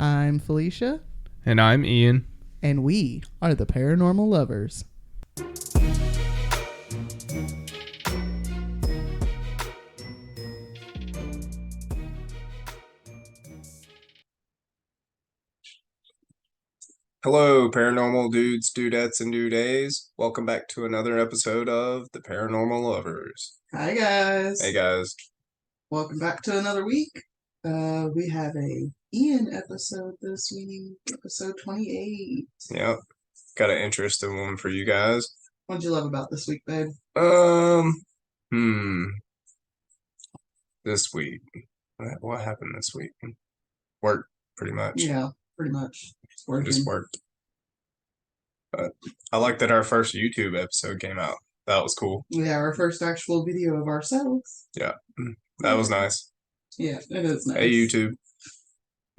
I'm Felicia. And I'm Ian. And we are the Paranormal Lovers. Hello, paranormal dudes, dudettes, and dudays. Welcome back to another episode of the Paranormal Lovers. Hi, guys. Hey, guys. Welcome back to another week. We have a Ian episode this week, episode 28. Yep. Got an interesting one for you guys. What'd you love about this week, babe? This week. What happened this week? Work, pretty much. Yeah, pretty much. Just worked. But I like that our first YouTube episode came out. That was cool. Yeah, our first actual video of ourselves. Yeah, that was nice. Yeah, it is nice. Hey, YouTube.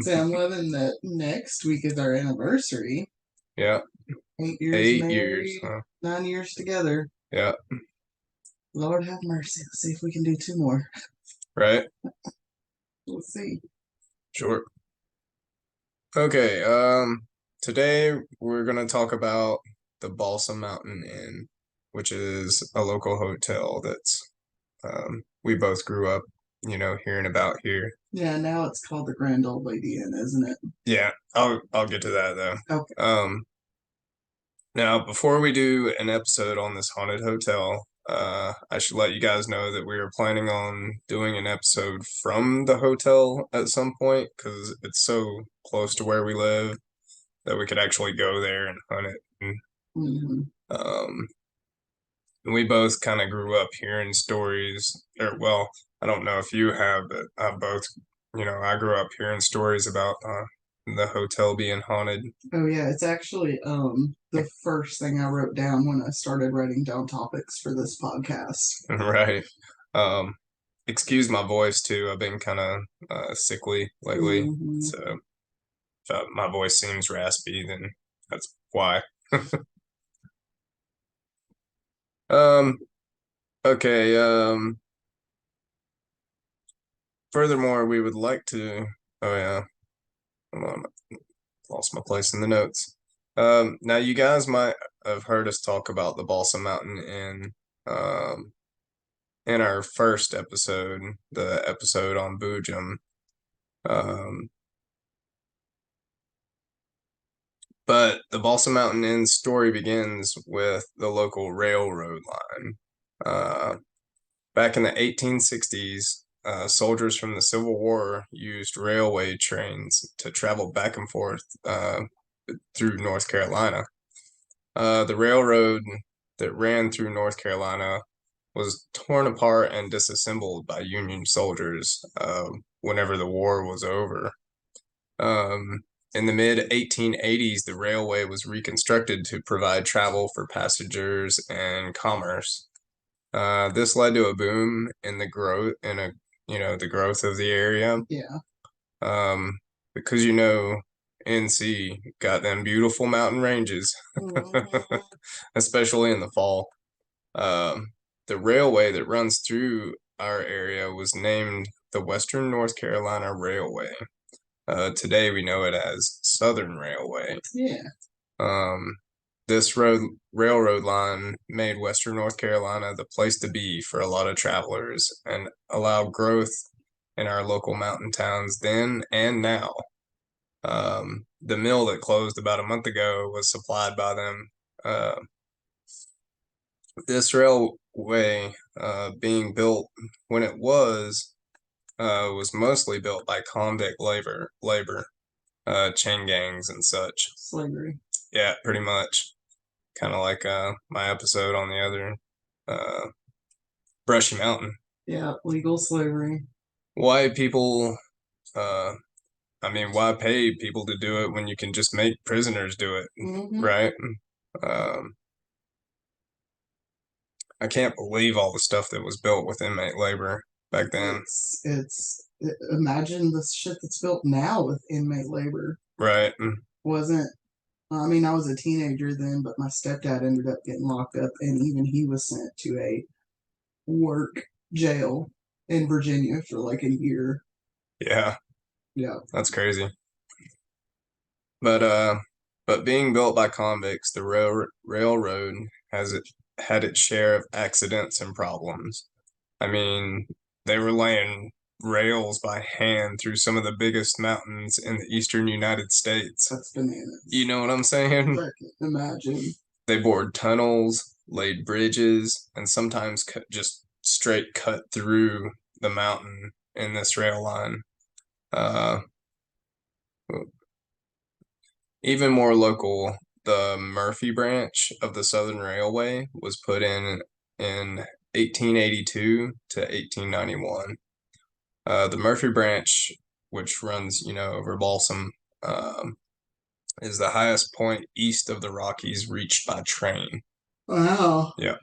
So I'm loving that next week is our anniversary. Yeah. 8 years 8 married, years. Huh? 9 years together. Yeah. Lord have mercy. Let's see if we can do 2 more. Right? We'll see. Sure. Okay, today we're going to talk about the Balsam Mountain Inn, which is a local hotel that's, we both grew up, hearing about here. Yeah, now it's called the Grand Old Lady Inn, isn't it? Yeah, I'll get to that though. Okay. Now, before we do an episode on this haunted hotel, I should let you guys know that we are planning on doing an episode from the hotel at some point because it's so close to where we live that we could actually go there and hunt it. And, we both kind of grew up hearing stories, or well, I don't know if you have, but I grew up hearing stories about the hotel being haunted. Oh yeah, it's actually the first thing I wrote down when I started writing down topics for this podcast. Right. Excuse my voice too. I've been kind of sickly lately, so if my voice seems raspy, then that's why. Okay. Furthermore, we would like to. Oh yeah. Hold on. Lost my place in the notes. Now you guys might have heard us talk about the Balsam Mountain in our first episode, the episode on Boojum. But the Balsam Mountain Inn story begins with the local railroad line. Back in the 1860s, soldiers from the Civil War used railway trains to travel back and forth through North Carolina. The railroad that ran through North Carolina was torn apart and disassembled by Union soldiers whenever the war was over. In the mid-1880s, the railway was reconstructed to provide travel for passengers and commerce. This led to a boom in the growth the growth of the area. Yeah. Because NC got them beautiful mountain ranges, especially in the fall. The railway that runs through our area was named the Western North Carolina Railway. Today we know it as Southern Railway. Yeah. This railroad line made Western North Carolina the place to be for a lot of travelers and allowed growth in our local mountain towns then and now. The mill that closed about a month ago was supplied by them. This railway being built when it was mostly built by convict labor, chain gangs and such. Slavery. Yeah, pretty much. Kind of like my episode on the other Brushy Mountain. Yeah, legal slavery. Why people, why pay people to do it when you can just make prisoners do it, right? I can't believe all the stuff that was built with inmate labor back then. Imagine the shit that's built now with inmate labor. Right. I was a teenager then, but my stepdad ended up getting locked up, and even he was sent to a work jail in Virginia for like a year. Yeah. Yeah. That's crazy. But being built by convicts, the railroad has it had its share of accidents and problems. I mean, they were laying rails by hand through some of the biggest mountains in the eastern United States. That's bananas. You know what I'm saying? I can imagine. They bored tunnels, laid bridges, and sometimes just straight cut through the mountain in this rail line. Uh, Even more local, the Murphy branch of the Southern Railway was put in 1882 to 1891. The Murphy branch, which runs, over Balsam, is the highest point east of the Rockies reached by train. Wow. Yeah.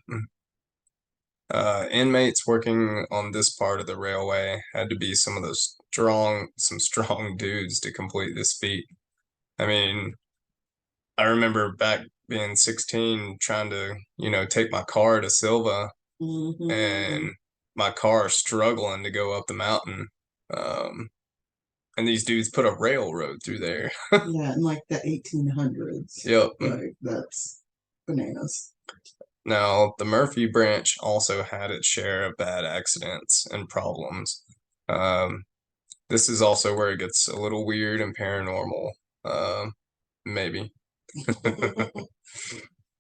Inmates working on this part of the railway had to be some strong dudes to complete this feat. I mean, I remember back being 16 trying to, take my car to Silva and my car struggling to go up the mountain. And these dudes put a railroad through there. Yeah, in like the 1800s. Yep. Like, that's bananas. Now, the Murphy branch also had its share of bad accidents and problems. This is also where it gets a little weird and paranormal. Maybe.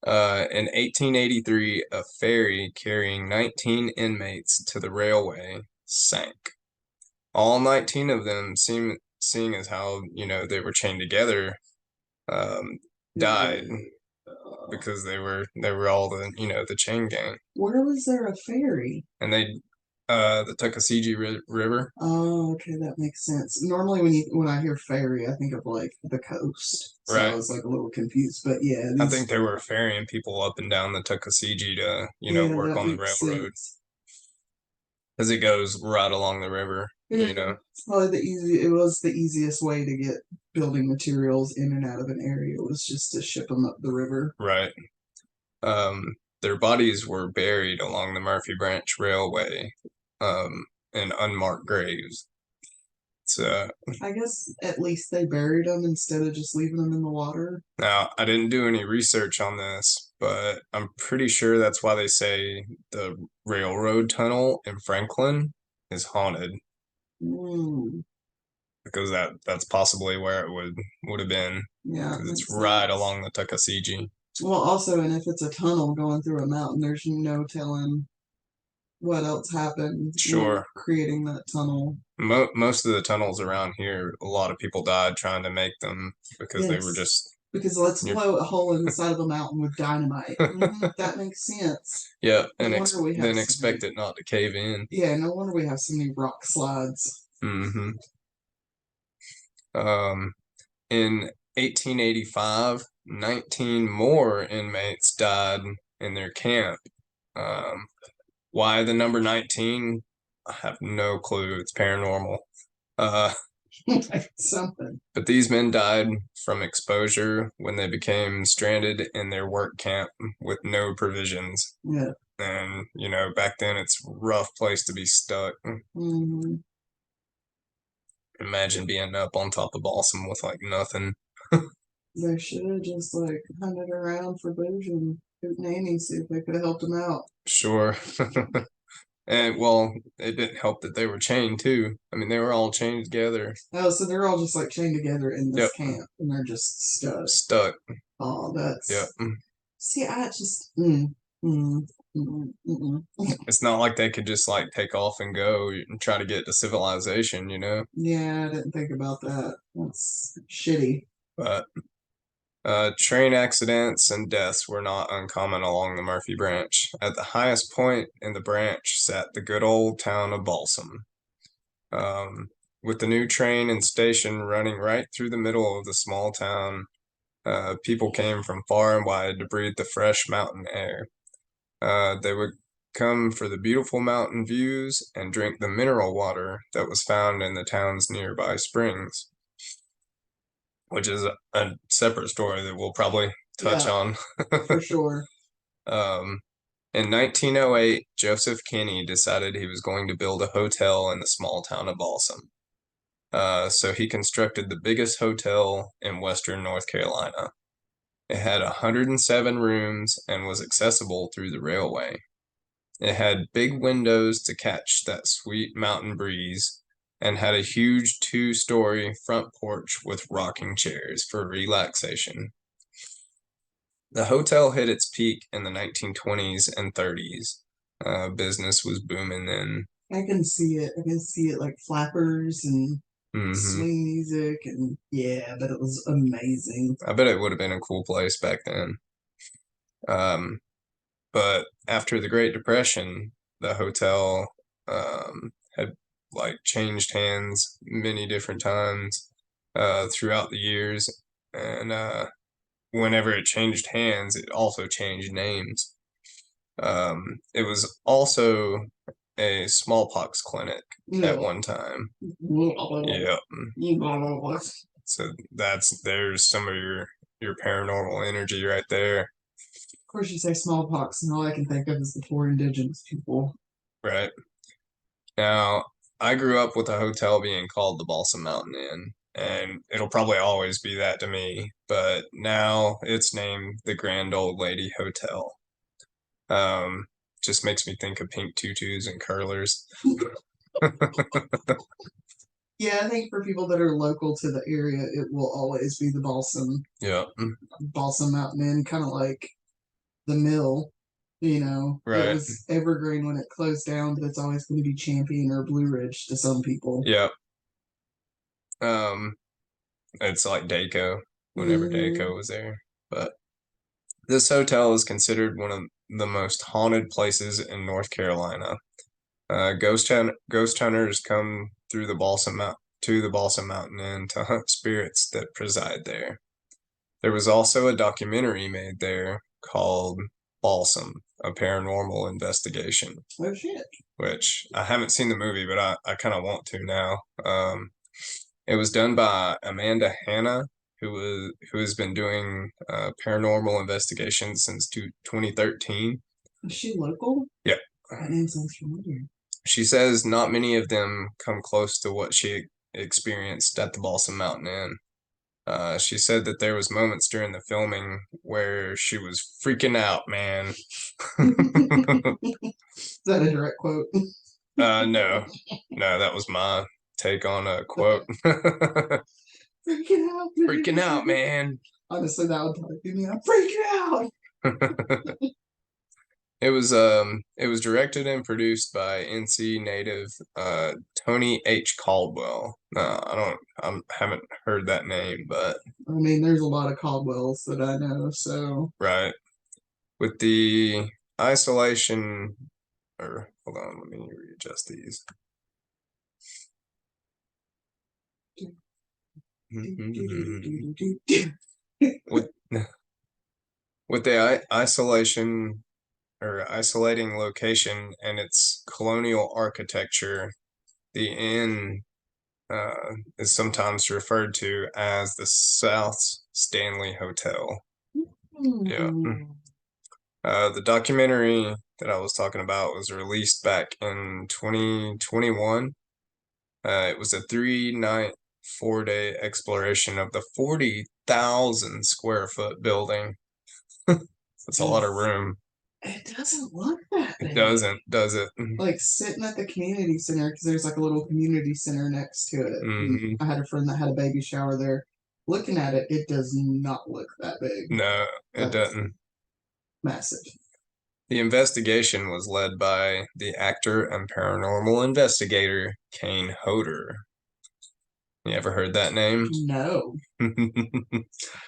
In 1883, a ferry carrying 19 inmates to the railway sank. All 19 of them, seeing as how, they were chained together, died because they were all the chain gang. Where was there a ferry? And the Tuckasegee River. Oh, okay, that makes sense. Normally, when I hear ferry, I think of like the coast. So I Right. was like a little confused, but yeah, I think they were ferrying people up and down the Tuckasegee to, work that on the makes railroad sense. because it goes right along the river, It's probably it was the easiest way to get building materials in and out of an area was just to ship them up the river. Right. Their bodies were buried along the Murphy Branch Railway, in unmarked graves. So I guess at least they buried them instead of just leaving them in the water. now I didn't do any research on this, but I'm pretty sure that's why they say the railroad tunnel in Franklin is haunted. Mm. Because that's possibly where it would have been. Yeah, Because it's makes right sense. along the Tuckasegee. Well, also, and if it's a tunnel going through a mountain, there's no telling what else happened when Sure. creating that tunnel. Most of the tunnels around here, a lot of people died trying to make them because they were just. Because let's blow a hole in the side of a mountain with dynamite. That makes sense. Yeah, and then expect it not to cave in. Yeah, no wonder we have so many rock slides. Mm-hmm. In 1885, 19 more inmates died in their camp. Why the number 19? I have no clue. It's paranormal. Something. But these men died from exposure when they became stranded in their work camp with no provisions. Yeah. And, back then it's a rough place to be stuck. Mm-hmm. Imagine being up on top of Balsam with like nothing. They should have just like hunted around for booze and hootenanny, see if they could have helped them out. Sure. And well, it didn't help that they were chained too. I mean, they were all chained together. Oh, so they're all just like chained together in this camp, and they're just stuck. Stuck. Oh, that's. Yep. See, I just. It's not like they could just like take off and go and try to get to civilization, Yeah, I didn't think about that. That's shitty. But train accidents and deaths were not uncommon along the Murphy Branch. At the highest point in the branch sat the good old town of Balsam. With the new train and station running right through the middle of the small town, people came from far and wide to breathe the fresh mountain air. They would come for the beautiful mountain views and drink the mineral water that was found in the town's nearby springs, which is a separate story that we'll probably touch on. For sure. In 1908, Joseph Kinney decided he was going to build a hotel in the small town of Balsam. So he constructed the biggest hotel in Western North Carolina. It had 107 rooms and was accessible through the railway. It had big windows to catch that sweet mountain breeze and had a huge 2-story front porch with rocking chairs for relaxation. The hotel hit its peak in the 1920s and 30s. Business was booming then. I can see it. I can see it like flappers and Hmm. swing music, and yeah, but it was amazing. I bet it would have been a cool place back then. But after the Great Depression, the hotel had like changed hands many different times throughout the years, and whenever it changed hands, it also changed names. It was also a smallpox clinic at one time. Yeah. So there's some of your paranormal energy right there. Of course, you say smallpox, and all I can think of is the poor indigenous people. Right. Now, I grew up with a hotel being called the Balsam Mountain Inn, and it'll probably always be that to me, but now it's named the Grand Old Lady Hotel. Um, just makes me think of pink tutus and curlers. Yeah, I think for people that are local to the area, it will always be the Yeah. Balsam Mountain Inn, kind of like the mill. You know, it Right. was Evergreen when it closed down, but it's always going to be Champion or Blue Ridge to some people. Yeah. It's like Daco, whenever Daco was there. But this hotel is considered one of the most haunted places in North Carolina. Ghost hunters come through the Balsam Mountain Inn to hunt spirits that preside there. There was also a documentary made there called Balsam, a paranormal investigation, Oh shit! which I haven't seen the movie, but I kind of want to now. It was done by Amanda Hanna, who has been doing paranormal investigations since 2013. Is she local? Yeah. That name sounds familiar. She says not many of them come close to what she experienced at the Balsam Mountain Inn. She said that there was moments during the filming where she was freaking out, man. Is that a direct quote? No, that was my take on a quote. Freaking out, man. Freaking out, man. Honestly, that would probably be me. I'm freaking out. It was directed and produced by NC native Tony H. Caldwell. I haven't heard that name, but I mean, there's a lot of Caldwells that I know, so right. With the isolation, or hold on, let me readjust these. with with the isolation or isolating location and its colonial architecture, the inn is sometimes referred to as the South Stanley Hotel. Yeah. The documentary that I was talking about was released back in 2021. It was a 3-night, 4-day exploration of the 40,000 square foot building. That's a lot of room. It doesn't look that big. It doesn't, does it? Like sitting at the community center, because there's like a little community center next to it. Mm-hmm. I had a friend that had a baby shower there. Looking at it, it does not look that big. No, it doesn't. Massive. The investigation was led by the actor and paranormal investigator Kane Hodder. You ever heard that name? No.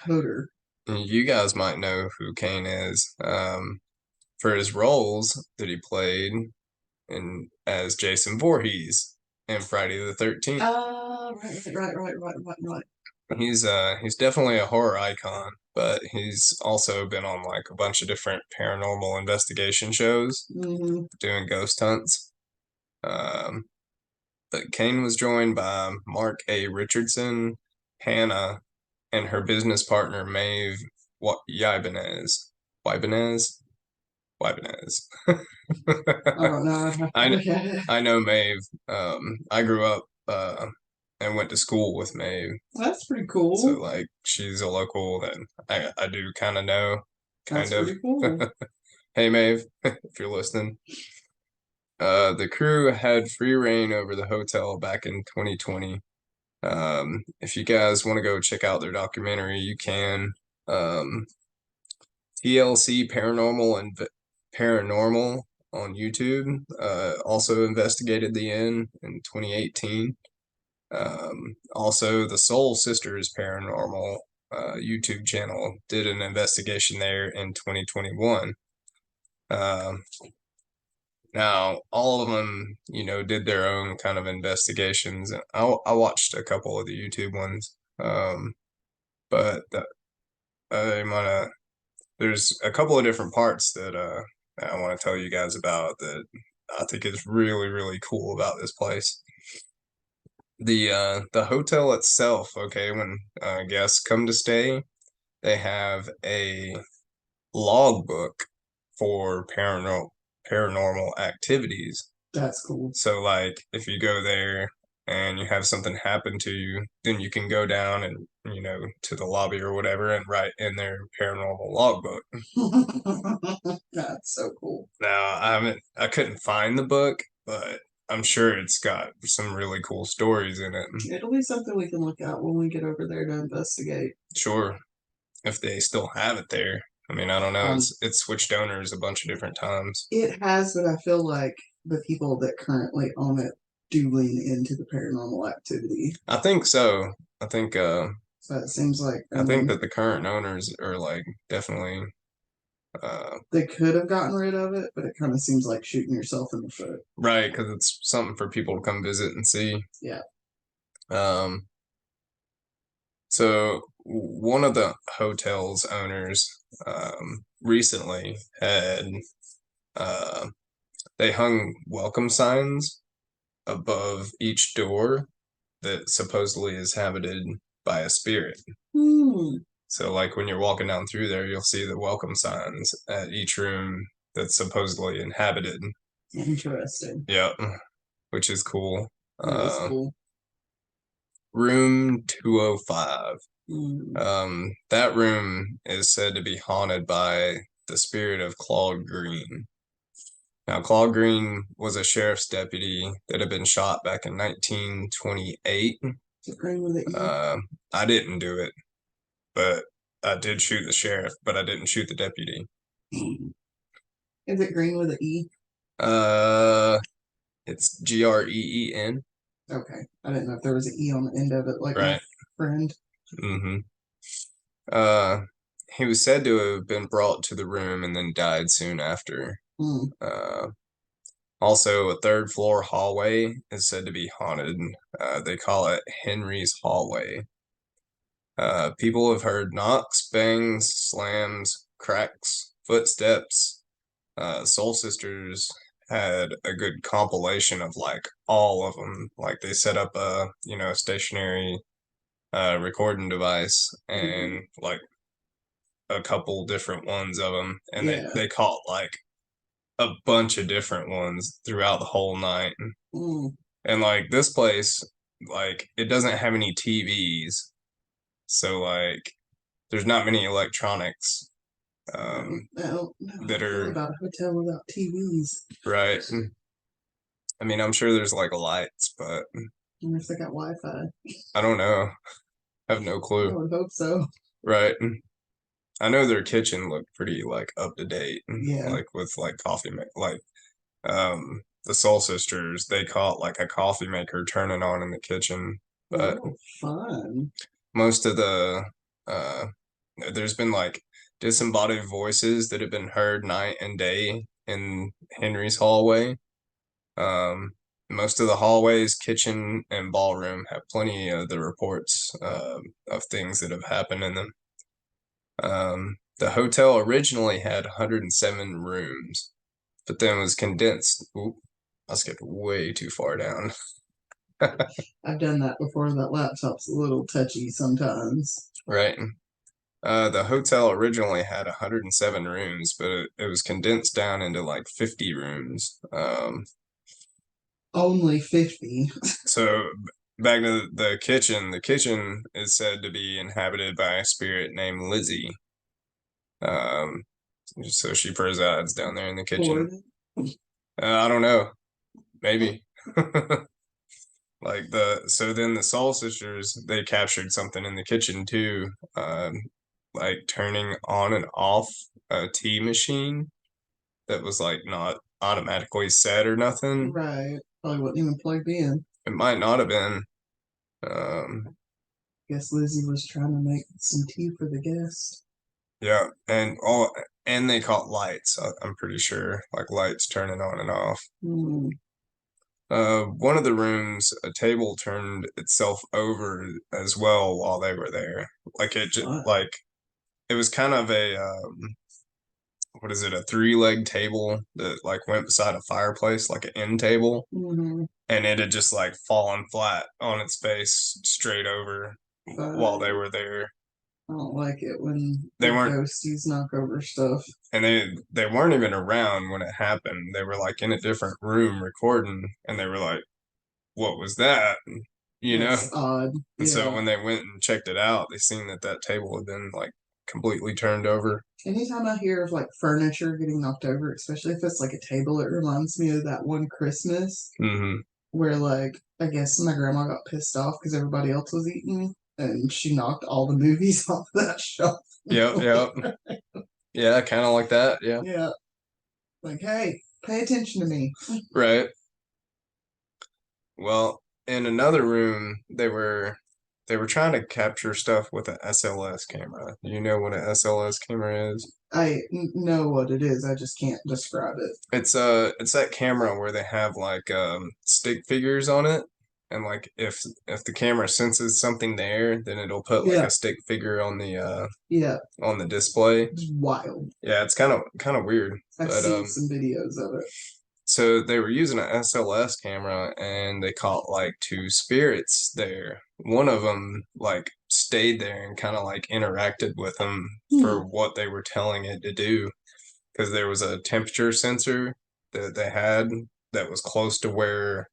Hodder. You guys might know who Kane is for his roles that he played as Jason Voorhees in Friday the 13th. Right. He's definitely a horror icon, but he's also been on like a bunch of different paranormal investigation shows, doing ghost hunts. But Kane was joined by Mark A. Richardson, Hannah, and her business partner Maeve Ibanez. Ibanez? Ibanez. I don't know. I know Maeve. I grew up and went to school with Maeve. That's pretty So cool. like she's a local that I do kind of know, That's kind of. pretty cool. Hey Maeve, if you're listening. The crew had free reign over the hotel back in 2020. If you guys want to go check out their documentary, you can. TLC Paranormal on YouTube also investigated the inn in 2018. Also, the Soul Sisters Paranormal YouTube channel did an investigation there in 2021. Now, all of them, did their own kind of investigations. And I watched a couple of the YouTube ones, but I might have. There's a couple of different parts that I want to tell you guys about that I think is really, really cool about this place. The hotel itself, okay, when guests come to stay, they have a logbook for paranormal activities. That's cool. So like if you go there and you have something happen to you, then you can go down and to the lobby or whatever and write in their paranormal logbook. That's so cool. Now I couldn't find the book, but I'm sure it's got some really cool stories in it. It'll be something we can look at when we get over there to investigate. Sure, if they still have it there. I mean, I don't know. It's switched owners a bunch of different times. It has, but I feel like the people that currently own it do lean into the paranormal activity. I think so. I think So it seems like I think that the current owners are like definitely they could have gotten rid of it, but it kind of seems like shooting yourself in the foot. right, because it's something for people to come visit and see. Yeah. So one of the hotel's owners recently had they hung welcome signs above each door that supposedly is habited by a spirit. So like when you're walking down through there, you'll see the welcome signs at each room that's supposedly inhabited. Interesting. Yep, which is cool. That is cool. Room 205. That room is said to be haunted by the spirit of Claude Green. Now, Claude Green was a sheriff's deputy that had been shot back in 1928. Is it Green with an E? I didn't do it, but I did shoot the sheriff, but I didn't shoot the deputy. Is it Green with an E? It's Green. Okay. I didn't know if there was an E on the end of it, like right. my friend. He was said to have been brought to the room and then died soon after. Also, a third floor hallway is said to be haunted. They call it Henry's Hallway. People have heard knocks, bangs, slams, cracks, footsteps. Soul Sisters had a good compilation of like all of them. Like they set up a stationary recording device and like a couple different ones of them, and they caught like a bunch of different ones throughout the whole night. And like this place, like it doesn't have any TVs, so like there's not many electronics that are about a hotel without TVs. Right. I mean, I'm sure there's like lights, but I wonder if they got Wi-Fi. I don't know. I have no clue. I would hope so. Right. I know their kitchen looked pretty like up to date. Yeah. Like with like coffee like the Soul Sisters, they caught like a coffee maker turning on in the kitchen. But fun. Most of the there's been like disembodied voices that have been heard night and day in Henry's hallway. Most of the hallways, kitchen, and ballroom have plenty of the reports of things that have happened in them. The hotel originally had 107 rooms, but then was condensed. Oop, I skipped way too far down. I've done that before. That laptop's a little touchy sometimes. Right. The hotel originally had 107 rooms, but it was condensed down into like 50 rooms. Only 50. So back to the kitchen. The kitchen is said to be inhabited by a spirit named Lizzie. Um, so she presides down there in the kitchen. I don't know. Maybe. So then the Soul Sisters, they captured something in the kitchen too, like turning on and off a tea machine that was like not automatically set or nothing. Right. Probably wasn't even plugged in. It might not have been. Um, Guess Lizzie was trying to make some tea for the guest. yeah, and they caught lights. I'm pretty sure, like lights turning on and off. One of the rooms, a table turned itself over as well while they were there. Like it was kind of a what is it? A three-leg table that like went beside a fireplace, like an end table, and it had just like fallen flat on its face straight over while they were there. I don't like it when they weren't ghosties knock over stuff. And they weren't even around when it happened. They were like in a different room recording, and they were like, "What was that?" That's odd. And so when they went and checked it out, they seen that table had been like completely turned over. Anytime I hear of like furniture getting knocked over, especially if it's like a table, it reminds me of that one Christmas where like I guess my grandma got pissed off because everybody else was eating and she knocked all the movies off that shelf. Yep. Yeah, kind of like that. Yeah. Yeah. Like, hey, pay attention to me. Right. Well, in another room, they were trying to capture stuff with an SLS camera. Do you know what an SLS camera is? I know what it is. I just can't describe it. It's that camera where they have like stick figures on it, and like if the camera senses something there, then it'll put like a stick figure on the on the display. It's wild. Yeah, it's kind of weird. I've seen some videos of it. So they were using an SLS camera and they caught like two spirits there. One of them like stayed there and kind of like interacted with them for what they were telling it to do, because there was a temperature sensor that they had that was close to where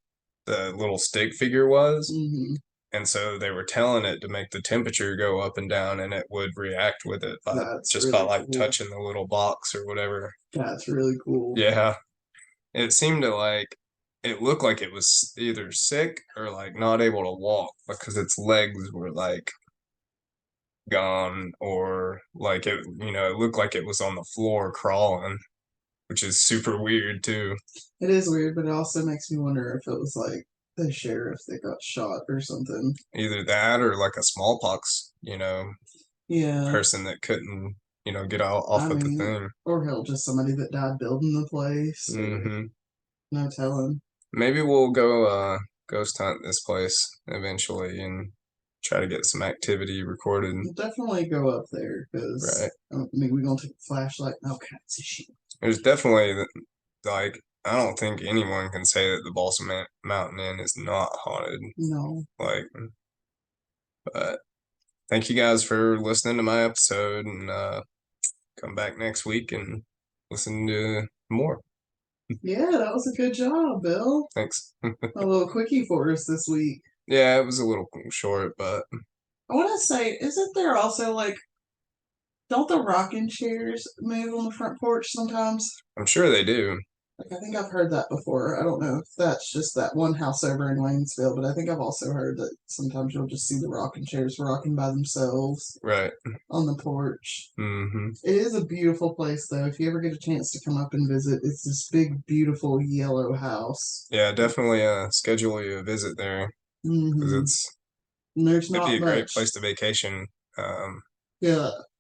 the little stick figure was. And so they were telling it to make the temperature go up and down, and it would react with it by like touching the little box or whatever. That's really cool. Yeah. It seemed to like, it looked like it was either sick or like not able to walk because its legs were like gone, or like it looked like it was on the floor crawling, which is super weird too. It is weird, but it also makes me wonder if it was like the sheriff that got shot or something. Either that or like a smallpox, person that couldn't, get off with the thing. Or hell, just somebody that died building the place. No telling. Maybe we'll go ghost hunt this place eventually and try to get some activity recorded. We'll definitely go up there because we're gonna take a flashlight. Okay, it's a shit. There's definitely like, I don't think anyone can say that the Balsam Mountain Inn is not haunted. No. But thank you guys for listening to my episode, and come back next week and listen to more. Yeah, that was a good job, Bill. Thanks. A little quickie for us this week. Yeah, it was a little short, but I want to say, isn't there also like, don't the rocking chairs move on the front porch sometimes? I'm sure they do. Like, I think I've heard that before. I don't know if that's just that one house over in Waynesville, but I think I've also heard that sometimes you'll just see the rocking chairs rocking by themselves. Right. On the porch. It is a beautiful place, though. If you ever get a chance to come up and visit, it's this big, beautiful yellow house. Yeah, definitely schedule you a visit there, because it'd be a great place to vacation.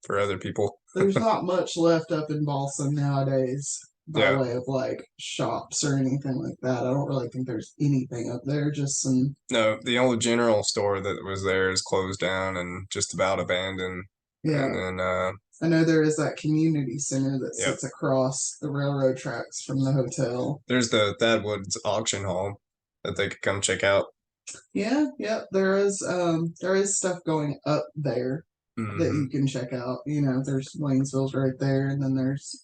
For other people. There's not much left up in Balsam nowadays by way of like shops or anything like that. I don't really think there's anything up there. Just some. No, the old general store that was there is closed down and just about abandoned. Yeah. And then I know there is that community center that sits across the railroad tracks from the hotel. There's the Thad Woods auction hall that they could come check out. Yeah, there is stuff going up there that you can check out. There's Waynesville's right there, and then there's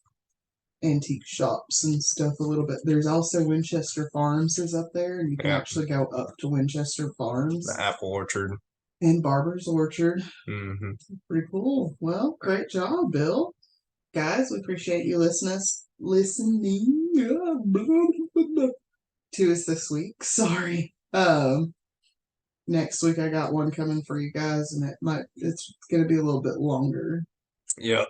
antique shops and stuff a little bit. There's also Winchester Farms is up there, and you can actually go up to Winchester Farms. The apple orchard. And Barber's Orchard. Mm-hmm. Pretty cool. Well, great job, Bill. Guys, we appreciate you listening to us this week. Sorry. Next week I got one coming for you guys, and it's gonna be a little bit longer. Yep,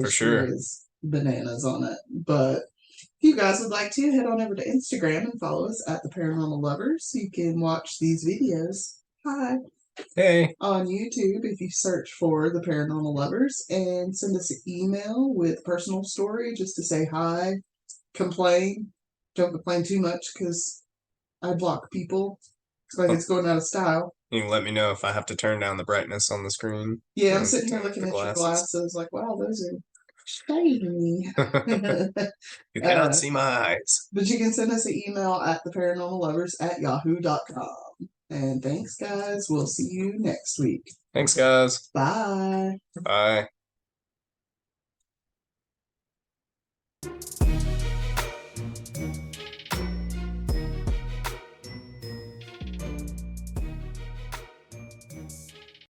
for sure. Is bananas on it. But if you guys would like to, head on over to Instagram and follow us at The Paranormal Lovers. You can watch these videos. Hi. Hey. On YouTube, if you search for The Paranormal Lovers, and send us an email with personal story just to say hi, complain. Don't complain too much because I block people. It's like it's going out of style. You can let me know if I have to turn down the brightness on the screen. Yeah, I'm sitting here looking at your glasses like, wow, those are shiny. You cannot see my eyes. But you can send us an email at theparanormallovers@yahoo.com. And thanks, guys. We'll see you next week. Thanks, guys. Bye. Bye.